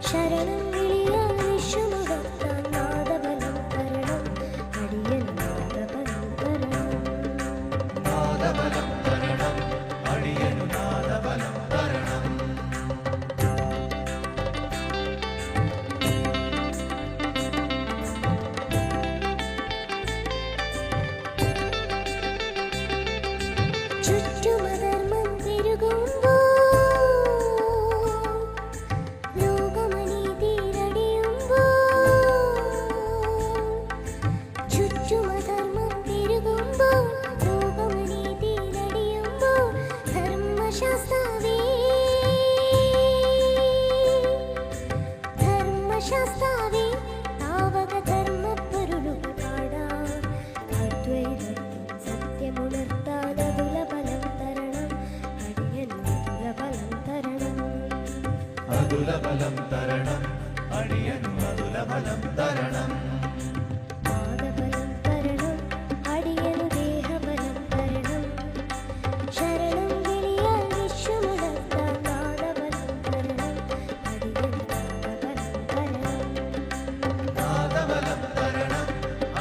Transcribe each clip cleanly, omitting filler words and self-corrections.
ശരണം വിളിയാൽ വിശ്വമുഖത്താൻ നാദബലം തരണം അടിയൻ നാദബലം തരണം നാദബലം തരണം അടിയനു നാദബലം തരണം ചുറ്റുമധർമ്മം പെരുകുമ്പോൾ ചുറ്റുമധർമ്മം പെരുകുമ്പോൾ ലോകമനീതിയിലടിയുമ്പോൾ ധർമ്മശാസ്താവേ ധർമ്മശാസ്താവേ താവക ധർമ്മപ്പൊരുളുകൾ പാടാം അദ്വൈതത്തിൽ സത്യമുണർത്താൻ അതുലബലം തരണം അടിയനു അതുലബലം തരണം അതുലബലം തരണം അടിയനു അതുലബലം തരണം നാദബലം തരണം അടിയനു ദേഹബലം തരണം ശരണം വിളിയാൽ വിശ്വമുണർത്താൻ നാദബലം തരണം അടിയനു നാദബലം തരണം നാദബലം തരണം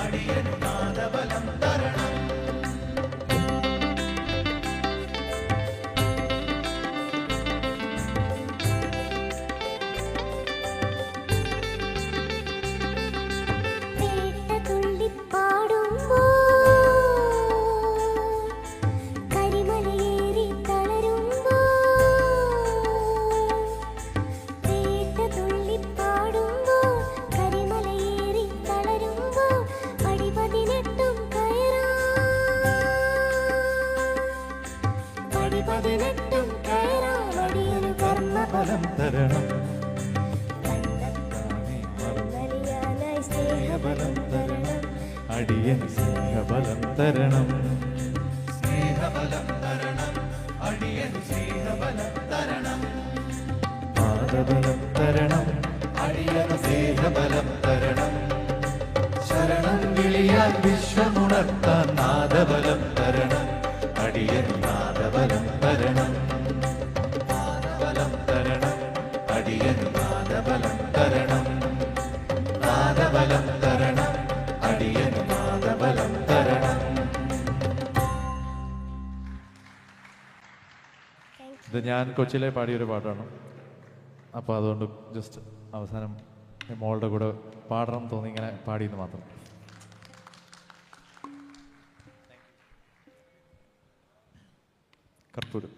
അടിയനു നാദബലം തരണം പതിനെട്ടും കയറാം അടിയനു കർമ്മഫലം തരണം നൽകിയാനായി സ്നേഹബലം തരണം അടിയനു സ്നേഹബലം തരണം സ്നേഹബലം തരണം അടിയനു സ്നേഹബലം തരണം നാദബലം തരണം അടിയനു സ്നേഹബലം തരണം ശരണം വിളിയാൽ വിശ്വമുണർത്താൻ നാദബലം തരണം അടിയനു നാദബലം തരണം നാദബലം തരണം അടിയനു നാദബലം തരണം നാദബലം തരണം അടിയനു നാദബലം തരണം. ഇത് ഞാൻ കൊച്ചിയിലെ പാടിയൊരു പാട്ടാണ്. അപ്പോൾ അതുകൊണ്ട് ജസ്റ്റ് അവസാനം മോളുടെ കൂടെ പാടണം തോന്നി ഇങ്ങനെ പാടിയെന്ന് മാത്രം. കർപ്പൂരം.